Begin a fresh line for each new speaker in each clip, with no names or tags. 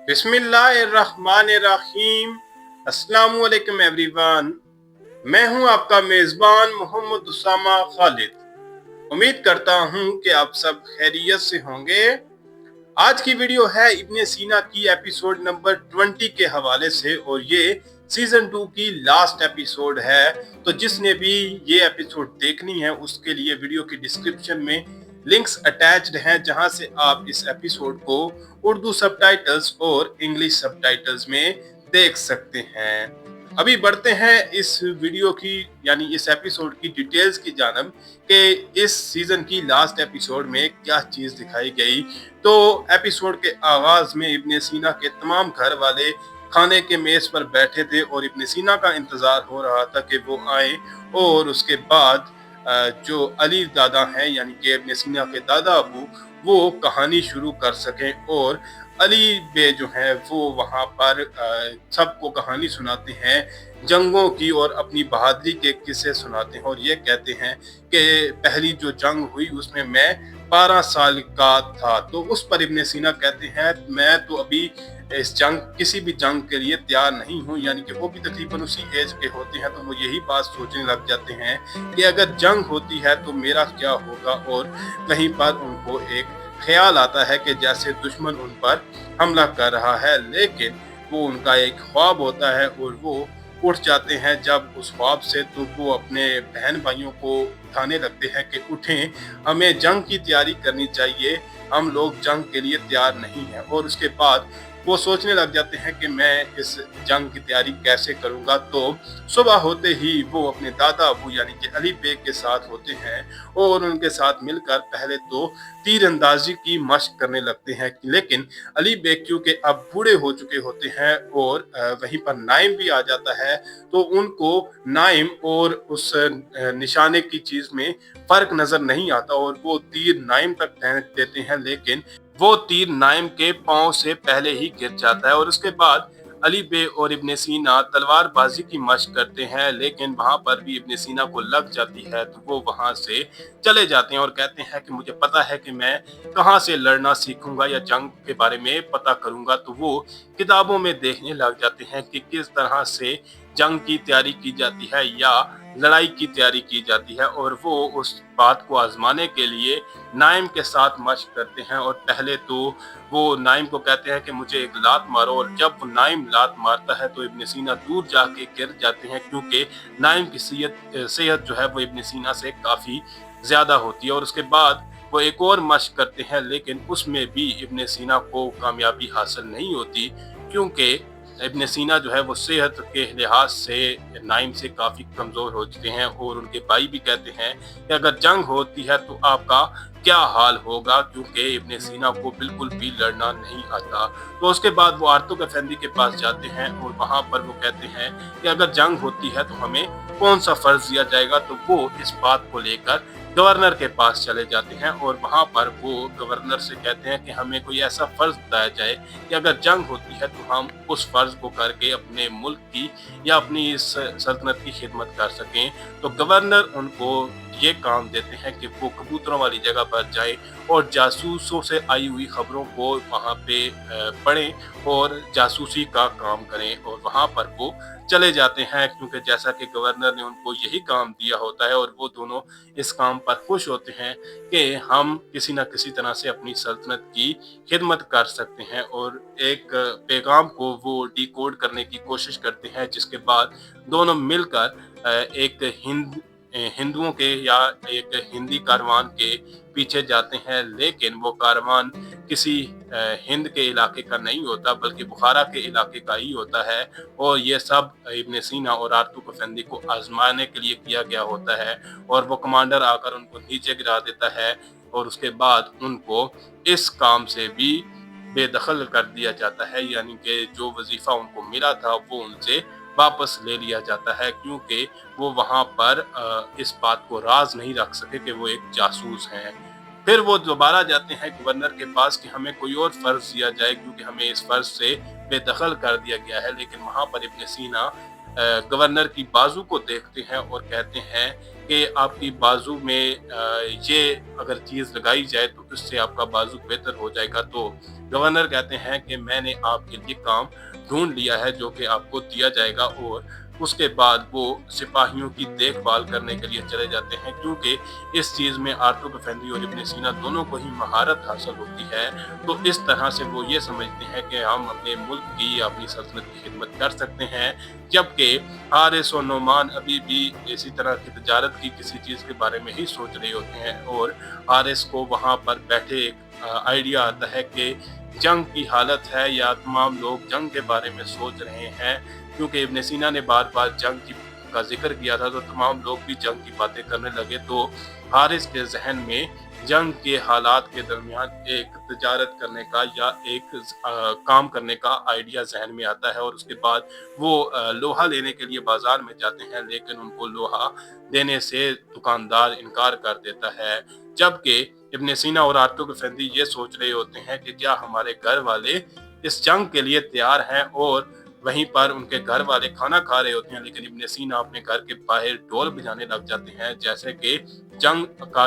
बिस्मिल्लाहिर्रहमानिर्रहीम। अस्सलामु अलैकुम एवरीवन। मैं हूं आपका मेज़बान मोहम्मद उसामा खालिद। उम्मीद करता हूं कि आप सब खैरियत से होंगे। आज की वीडियो है इब्ने सीना की एपिसोड नंबर 20 के हवाले से, और ये सीजन 2 की लास्ट एपिसोड है। तो जिसने भी ये एपिसोड देखनी है उसके लिए वीडियो की डिस्क्रिप्शन में लिंक्स अटैच्ड हैं, जहां से आप इस एपिसोड को उर्दू सबटाइटल्स और इंग्लिश सबटाइटल्स में देख सकते हैं। अभी बढ़ते हैं इस वीडियो की यानी इस एपिसोड की डिटेल्स की जानब कि इस सीजन की लास्ट एपिसोड में क्या चीज दिखाई गई। तो एपिसोड के आगाज में इब्ने सीना के तमाम घर वाले खाने के मेज पर बैठे थे और इब्ने सीना का इंतजार हो रहा था कि वो आए, और उसके बाद जो अली दादा हैं यानी कि इब्ने सीना के दादा अबू, वो कहानी शुरू कर सकें। और अली बे जो है वो वहाँ पर सबको कहानी सुनाते हैं जंगों की, और अपनी बहादुरी के किस्से सुनाते हैं, और ये कहते हैं कि पहली जो जंग हुई उसमें मैं 12 साल का था। तो उस पर इब्ने सीना कहते हैं मैं तो अभी इस जंग किसी भी जंग के लिए तैयार नहीं हूँ, यानी कि वो भी तकरीबन उसी एज के होते हैं। तो वो यही बात सोचने लग जाते हैं कि अगर जंग होती है तो मेरा क्या होगा। और कहीं पर उनको एक ख्याल आता है कि जैसे दुश्मन उन पर हमला कर रहा है, लेकिन वो उनका एक ख्वाब होता है और वो उठ जाते हैं जब उस ख्वाब से। तो वो अपने बहन भाइयों को उठाने लगते हैं कि उठें, हमें जंग की तैयारी करनी चाहिए, हम लोग जंग के लिए तैयार नहीं हैं। और उसके बाद वो सोचने लग जाते हैं कि मैं इस जंग की तैयारी कैसे करूंगा। तो सुबह होते ही वो अपने दादा अबू यानी कि अली बेग के साथ होते हैं और उनके साथ मिलकर पहले तो तीरंदाजी की मशक करने लगते हैं। लेकिन अली बेग क्योंकि अब बूढ़े हो चुके होते हैं और वहीं पर नाइम भी आ जाता है, तो उनको नाइम और उस निशाने की चीज में फर्क नजर नहीं आता, और वो तीर नाइम तक फेंक देते हैं, लेकिन वो तीर नाइम के पांव से पहले ही गिर जाता है। और उसके बाद अली बे और इब्ने सीना तलवारबाजी की मशक करते हैं, लेकिन वहां पर भी इब्ने सीना को लग जाती है। तो वो वहां से चले जाते हैं और कहते हैं कि मुझे पता है कि मैं कहाँ से लड़ना सीखूंगा या जंग के बारे में पता करूंगा। तो वो किताबों में देखने लग जाते हैं कि किस तरह से जंग की तैयारी की जाती है या लड़ाई की तैयारी की जाती है, और वो उस बात को आजमाने के लिए नाइम के साथ मशक करते हैं। और पहले तो वो नाइम को कहते हैं कि मुझे एक लात मारो, और जब वो नाइम लात मारता है तो इब्ने सीना दूर जाके गिर जाते हैं, क्योंकि नाइम की सेहत जो है वो इब्ने सीना से काफी ज्यादा होती है। और उसके बाद वो एक और मशक करते हैं, लेकिन उसमें भी इब्ने सीना को कामयाबी हासिल नहीं होती, क्योंकि इब्ने सीना जो है वो सेहत के लिहाज से नाइम से काफी कमजोर हो चुके हैं। और उनके भाई भी कहते हैं कि अगर जंग होती है तो आपका क्या हाल होगा, क्योंकि इब्ने सीना को बिल्कुल भी लड़ना नहीं आता। तो उसके बाद वो आर्तुक अफेंदी के पास जाते हैं और वहां पर वो कहते हैं कि अगर जंग होती है तो हमें कौन सा फर्ज दिया जाएगा। तो वो इस बात को लेकर गवर्नर के पास चले जाते हैं और वहां पर वो गवर्नर से कहते हैं कि हमें कोई ऐसा फर्ज बताया जाए कि अगर जंग होती है तो हम उस फर्ज को करके अपने मुल्क की या अपनी इस सल्तनत की खिदमत कर सकें। तो गवर्नर उनको ये काम देते हैं कि वो कबूतरों वाली जगह पर जाएं और जासूसों से आई हुई खबरों को वहां पे पढ़ें और जासूसी का काम करें। और वहां पर वो चले जाते हैं, क्योंकि जैसा कि गवर्नर ने उनको यही काम दिया होता है, और वो दोनों इस काम पर खुश होते हैं कि हम किसी न किसी तरह से अपनी सल्तनत की खिदमत कर सकते हैं। और एक पैगाम को वो डिकोड करने की कोशिश करते हैं, जिसके बाद दोनों मिलकर एक हिंदुओं के या एक हिंदी कारवान के पीछे जाते हैं। लेकिन वो कारवान किसी हिंद के इलाके का नहीं होता, बल्कि बुखारा के इलाके का ही होता है। और ये सब इब्ने सीना और आर्तुक अफेंदी को आजमाने के लिए किया गया होता है, और वो कमांडर आकर उनको नीचे गिरा देता है, और उसके बाद उनको इस काम से भी बेदखल कर दिया जाता है, यानी कि जो वजीफा उनको मिला था वो उनसे वापस ले लिया जाता है, क्योंकि वो वहां पर इस बात को राज नहीं रख सके कि वो एक जासूस हैं। फिर वो दोबारा जाते हैं गवर्नर के पास कि हमें कोई और फर्ज दिया जाए, क्योंकि हमें इस फर्ज से बेदखल कर दिया गया है। लेकिन वहां पर इब्ने सीना गवर्नर की बाजू को देखते हैं और कहते हैं कि आपकी बाजू में ये अगर चीज लगाई जाए तो इससे आपका बाजू बेहतर हो जाएगा। तो गवर्नर कहते हैं कि मैंने आपके लिए काम ढूंढ लिया है जो कि आपको दिया जाएगा, और उसके बाद वो सिपाहियों की देखभाल करने के लिए चले जाते हैं, क्योंकि इस चीज में आर्तुग अफेंदी और इब्ने सीना दोनों को ही महारत हासिल होती है। तो इस तरह से वो ये समझते हैं कि हम अपने मुल्क की या अपनी सल्तनत की खिदमत कर सकते हैं, जबकि हारिस और नोमान अभी भी इसी तरह की तजारत की किसी चीज के बारे में ही सोच रहे होते हैं। और हारिस को वहां पर बैठे एक आइडिया आता है कि जंग की हालत है या तमाम लोग जंग के बारे में सोच रहे हैं, क्योंकि इब्ने सीना ने बार बार जंग की का जिक्र किया था, तो तमाम लोग भी जंग की बातें करने लगे। तो हारिस के जहन में जंग के हालात के दरमियान एक तजारत करने का या एक काम करने का आइडिया जहन में आता है, और उसके बाद वो लोहा लेने के लिए बाजार में जाते हैं, लेकिन उनको लोहा देने से दुकानदार इनकार कर देता है। जबकि इब्ने सीना और आर्तुग अफेंदी ये सोच रहे होते हैं कि क्या हमारे घर वाले इस जंग के लिए तैयार हैं, और वहीं पर उनके घर वाले खाना खा रहे होते हैं, लेकिन इब्ने सीना अपने घर के बाहर ढोल बजाने लग जाते हैं जैसे कि जंग का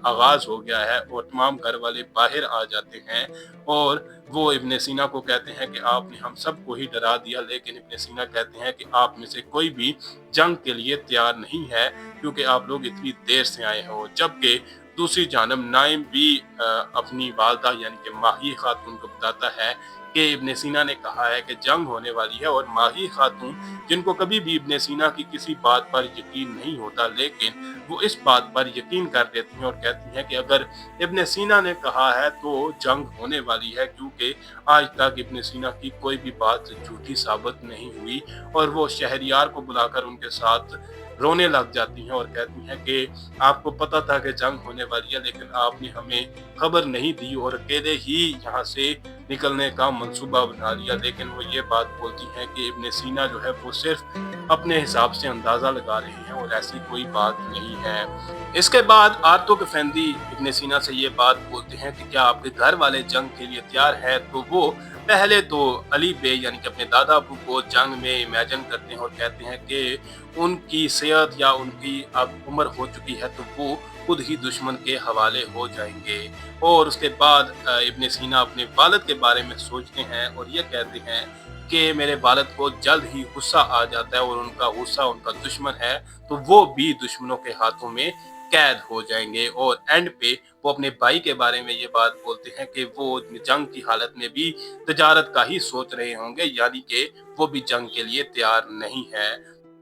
आगाज हो गया है, और तमाम घर वाले बाहर आ जाते हैं। और वो इब्ने सीना को कहते हैं कि आपने हम सबको ही डरा दिया, लेकिन इब्ने सीना कहते हैं कि आप में से कोई भी जंग के लिए तैयार नहीं है, क्योंकि आप लोग इतनी देर से आए हो। जबकि दूसरी जानब नाइम भी अपनी वालदा यानी कि माही खातून को बताता है कि इब्ने सीना ने कहा है कि जंग होने वाली है, और माही खातून जिनको कभी भी इब्ने सीना की किसी बात पर यकीन नहीं होता, लेकिन वो इस बात पर यकीन कर देती हैं और कहती हैं कि अगर इब्ने सीना ने कहा है तो जंग होने वाली है, क्योंकि आज तक इब्ने सीना की कोई भी बात झूठी साबित नहीं हुई। और वो शहरियार को बुलाकर उनके साथ रोने लग जाती हैं और कहती हैं कि आपको पता था कि जंग होने वाली है, लेकिन आपने हमें खबर नहीं दी और अकेले ही यहाँ से निकलने का मंसूबा बना लिया। लेकिन वो ये बात बोलती हैं कि इब्ने सीना जो है वो सिर्फ अपने हिसाब से अंदाजा लगा रहे हैं और ऐसी कोई बात नहीं है। इसके बाद आर्तुग अफेंदी इब्ने सीना से ये बात बोलते हैं कि क्या आपके घर वाले जंग के लिए तैयार है? तो वो पहले तो अली बे यानी कि अपने दादा अबू को जंग में इमेजिन करते हैं और कहते हैं कि उनकी सेहत या उनकी अब उम्र हो चुकी है, तो वो खुद ही दुश्मन के हवाले हो जाएंगे। और उसके बाद इब्ने सीना अपने वालिद के बारे में सोचते हैं और ये कहते हैं कि मेरे वालिद को जल्द ही गुस्सा आ जाता है, और उनका गुस्सा उनका दुश्मन है, तो वो भी दुश्मनों के हाथों में कैद हो जाएंगे। और एंड पे वो अपने भाई के बारे में ये बात बोलते हैं कि वो जंग की हालत में भी तजारत का ही सोच रहे होंगे, यानी कि वो भी जंग के लिए तैयार नहीं है।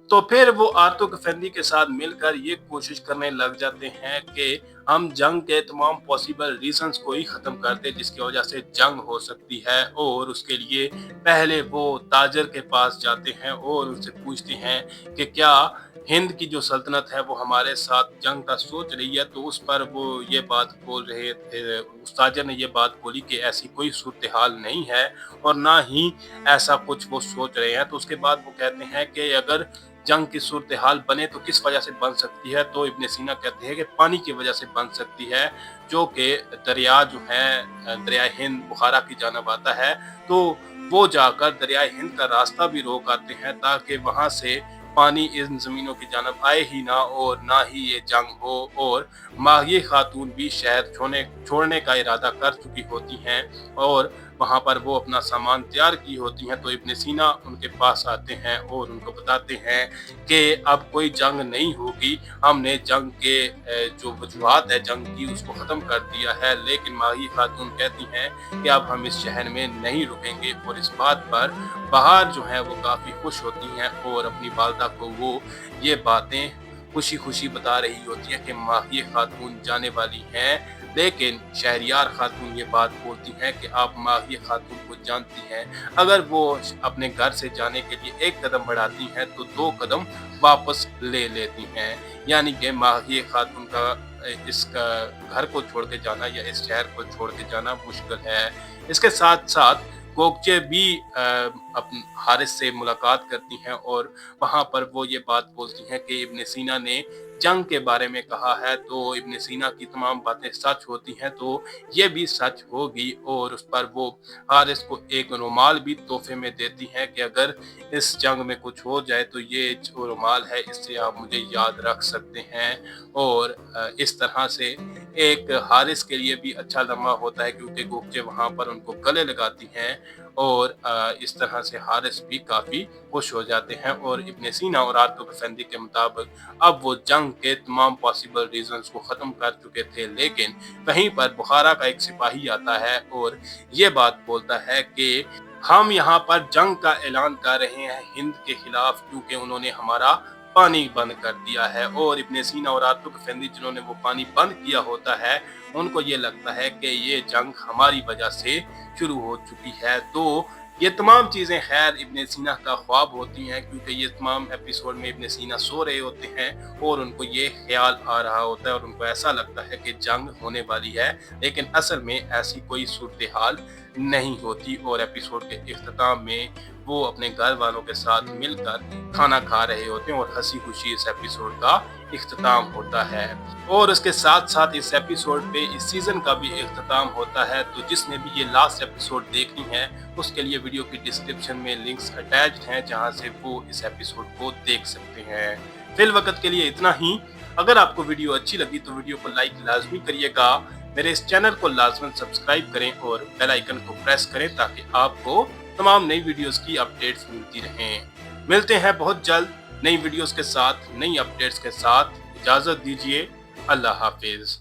तो फिर वो आर्तुग अफेंदी के साथ मिलकर ये कोशिश करने लग जाते हैं कि हम जंग के तमाम पॉसिबल रीजंस को ही खत्म कर दें जिसकी वजह से जंग हो सकती है। और उसके लिए पहले वो ताजर के पास जाते हैं और उनसे पूछते हैं कि क्या हिंद की जो सल्तनत है वो हमारे साथ जंग का सोच रही है। तो उस पर वो ये बात बोल रहे थे, उस ताजर ने ये बात बोली कि ऐसी कोई सूरत हाल नहीं है और ना ही ऐसा कुछ वो सोच रहे हैं। तो उसके बाद वो कहते हैं कि अगर जंग की सूरत हाल बने तो किस वजह से बन सकती है। तो इब्ने सीना कहते हैं कि पानी की वजह से बन सकती है, जो कि दरिया जो है दरिया हिंद बुखारा की जानब आता है। तो वो जाकर दरिया हिंद का रास्ता भी रोक आते हैं ताकि वहां से पानी इन जमीनों की जानब आए ही ना और ना ही ये जंग हो। और माही खातून भी शहर छोड़ने का इरादा कर चुकी होती हैं और वहां पर वो अपना सामान तैयार की होती हैं। तो इब्ने सीना उनके पास आते हैं और उनको बताते हैं कि अब कोई जंग नहीं होगी, हमने जंग के जो वजूहात है जंग की उसको ख़त्म कर दिया है। लेकिन माही खातून कहती हैं कि अब हम इस शहर में नहीं रुकेंगे। और इस बात पर बहार जो है वो काफ़ी खुश होती हैं और अपनी वालदा को वो ये बातें खुशी खुशी बता रही होती है कि माही खातून जाने वाली हैं। लेकिन शहरियार खातून ये बात बोलती हैं कि आप माही खातून को जानती हैं, अगर वो अपने घर से जाने के लिए एक कदम बढ़ाती हैं तो दो कदम वापस ले लेती हैं। यानी कि माही खातून का इसका घर को छोड़ के जाना या इस शहर को छोड़ के जाना मुश्किल है। इसके साथ साथ कोकचे भी अपन हारिस से मुलाकात करती हैं और वहां पर वो ये बात बोलती हैं कि इब्ने सीना ने जंग के बारे में कहा है तो इब्न सीना की तमाम बातें सच होती हैं, तो ये भी सच होगी। और उस पर वो हारिस को एक रुमाल भी तोहफे में देती हैं कि अगर इस जंग में कुछ हो जाए तो ये जो रुमाल है इससे आप मुझे याद रख सकते हैं। और इस तरह से एक हारिस के लिए भी अच्छा लम्हा होता है क्योंकि गोगचे वहाँ पर उनको गले लगाती हैं और इस तरह से हारिस भी काफ़ी खुश हो जाते हैं। और इब्न सीना और आतुफ अफंदी के मुताबिक अब वो जंग के तमाम पॉसिबल रीजंस को ख़त्म कर चुके थे, लेकिन वहीं पर बुखारा का एक सिपाही आता है और ये बात बोलता है कि हम यहाँ पर जंग का ऐलान कर रहे हैं हिंद के खिलाफ क्योंकि उन्होंने हमारा पानी बंद कर दिया है। और इब्न सीना और आतुफ अफंदी जिन्होंने वो पानी बंद किया होता है उनको ये लगता है कि ये जंग हमारी वजह से शुरू हो चुकी है। तो ये तमाम चीज़ें खैर इब्न सीना का ख्वाब होती हैं क्योंकि ये तमाम एपिसोड में इब्न सीना सो रहे होते हैं और उनको ये ख्याल आ रहा होता है और उनको ऐसा लगता है कि जंग होने वाली है, लेकिन असल में ऐसी कोई सूरत हाल नहीं होती। और एपिसोड के इख्तिताम में वो अपने घर वालों के साथ मिलकर खाना खा रहे होते हैं और हंसी खुशी इस एपिसोड का इख्तिताम होता है। और उसके साथ साथ इस एपिसोड पे इस सीजन का भी इख्तिताम होता है। तो जिसने भी ये लास्ट एपिसोड देखनी है उसके लिए वीडियो की डिस्क्रिप्शन में लिंक्स अटैच्ड हैं जहां से वो इस एपिसोड को देख सकते हैं। फिल वक्त के लिए इतना ही। अगर आपको वीडियो अच्छी लगी तो वीडियो को लाइक लाजमी करिएगा, मेरे इस चैनल को लाजमन सब्सक्राइब करें और बेल आइकन को प्रेस करें ताकि आपको तमाम नई वीडियोस की अपडेट्स मिलती रहें। मिलते हैं बहुत जल्द नई वीडियोस के साथ, नई अपडेट्स के साथ। इजाज़त दीजिए। अल्लाह हाफिज़।